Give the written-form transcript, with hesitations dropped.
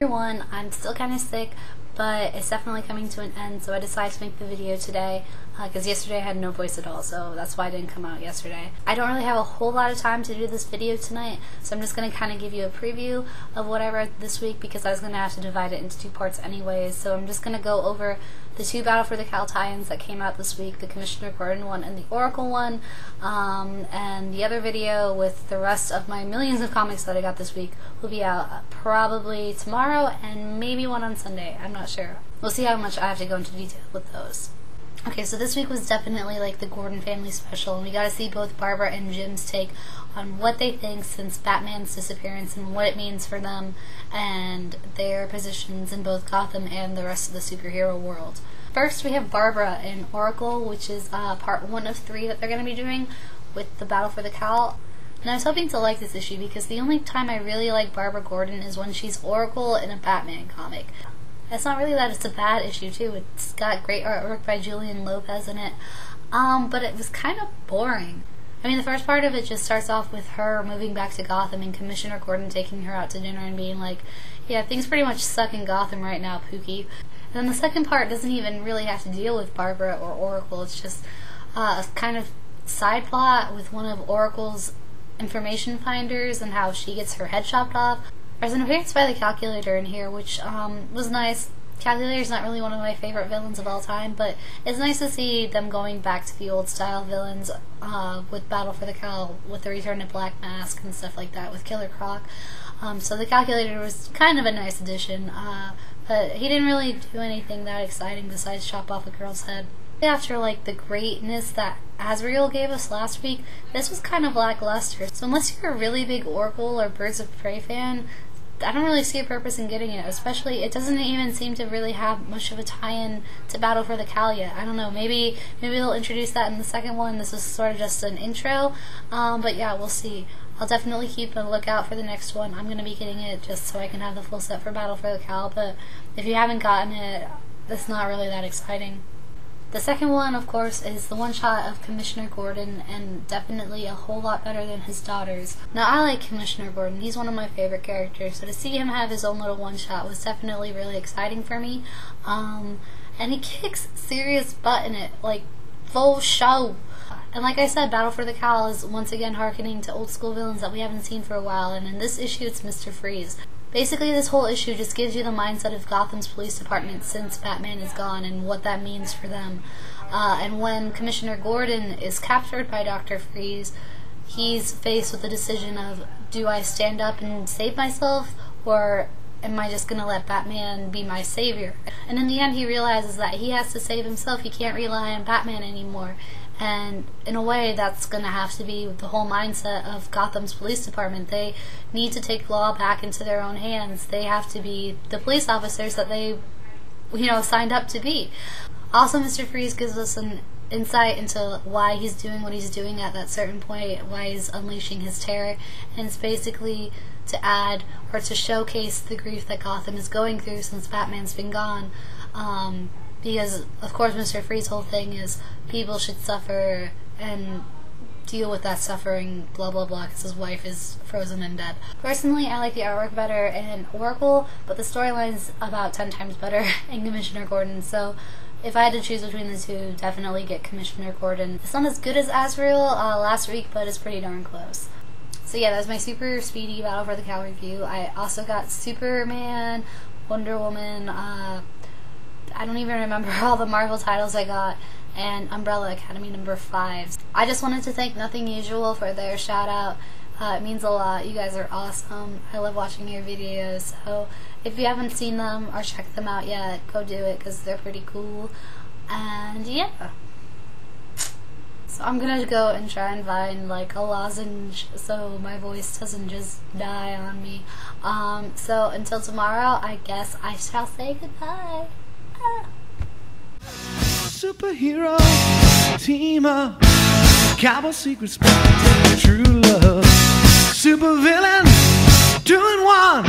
Everyone, I'm still kind of sick, but it's definitely coming to an end, so I decided to make the video today because yesterday I had no voice at all, so that's why I didn't come out yesterday. I don't really have a whole lot of time to do this video tonight, so I'm just going to kind of give you a preview of what I read this week because I was going to have to divide it into two parts anyways. So I'm just going to go over the two Battle for the Cowl tie-ins that came out this week, the Commissioner Gordon one and the Oracle one, and the other video with the rest of my millions of comics that I got this week will be out probably tomorrow and maybe one on Sunday. I'm not sure. We'll see how much I have to go into detail with those. Okay, so this week was definitely like the Gordon family special, and we got to see both Barbara and Jim's take on what they think since Batman's disappearance and what it means for them and their positions in both Gotham and the rest of the superhero world. First, we have Barbara in Oracle, which is part 1 of 3 that they're going to be doing with the Battle for the Cowl. And I was hoping to like this issue because the only time I really like Barbara Gordon is when she's Oracle in a Batman comic. It's not really that it's a bad issue, too. It's got great artwork by Julian Lopez in it, but it was kind of boring. I mean, the first part of it just starts off with her moving back to Gotham and Commissioner Gordon taking her out to dinner and being like, yeah, things pretty much suck in Gotham right now, Pookie. And then the second part doesn't even really have to deal with Barbara or Oracle. It's just a kind of side plot with one of Oracle's information finders and how she gets her head chopped off. There's an appearance by the Calculator in here, which was nice. Calculator's not really one of my favorite villains of all time, but it's nice to see them going back to the old style villains with Battle for the Cowl, with the return of Black Mask and stuff like that, with Killer Croc. So the Calculator was kind of a nice addition, but he didn't really do anything that exciting besides chop off a girl's head. After like the greatness that Azrael gave us last week, this was kind of lackluster. So unless you're a really big Oracle or Birds of Prey fan, I don't really see a purpose in getting it, especially it doesn't even seem to really have much of a tie-in to Battle for the Cowl yet. I don't know, maybe they'll introduce that in the second one. This is sort of just an intro, but yeah, we'll see. I'll definitely keep a lookout for the next one. I'm going to be getting it just so I can have the full set for Battle for the Cowl, but if you haven't gotten it, that's not really that exciting. The second one, of course, is the one-shot of Commissioner Gordon, and definitely a whole lot better than his daughters. Now, I like Commissioner Gordon. He's one of my favorite characters, so to see him have his own little one-shot was definitely really exciting for me. And he kicks serious butt in it, like, full show. And like I said, Battle for the Cowl is once again harkening to old-school villains that we haven't seen for a while, and in this issue, it's Mr. Freeze. Basically, this whole issue just gives you the mindset of Gotham's police department since Batman is gone and what that means for them. And when Commissioner Gordon is captured by Dr. Freeze, he's faced with the decision of, do I stand up and save myself, or am I just going to let Batman be my savior? And in the end, he realizes that he has to save himself. He can't rely on Batman anymore. And in a way, that's going to have to be the whole mindset of Gotham's police department. They need to take law back into their own hands. They have to be the police officers that they, signed up to be. Also, Mr. Freeze gives us an insight into why he's doing what he's doing at that certain point, why he's unleashing his terror, and it's basically to add or to showcase the grief that Gotham is going through since Batman's been gone. Because, of course, Mr. Freeze's whole thing is people should suffer and deal with that suffering, blah, blah, blah, because his wife is frozen and dead. Personally, I like the artwork better in Oracle, but the storyline's about 10 times better in Commissioner Gordon, so if I had to choose between the two, definitely get Commissioner Gordon. It's not as good as Azrael last week, but it's pretty darn close. So yeah, that was my super speedy Battle for the Cowl review. I also got Superman, Wonder Woman, I don't even remember all the Marvel titles I got, and Umbrella Academy number 5. I just wanted to thank Nothing Usual for their shout out. It means a lot. You guys are awesome. I love watching your videos, so if you haven't seen them or checked them out yet, go do it because they're pretty cool. And yeah. So I'm gonna go and try and find like a lozenge so my voice doesn't just die on me. So until tomorrow, I guess I shall say goodbye. Superhero team up, cowboy secret spot, true love, super villain doing one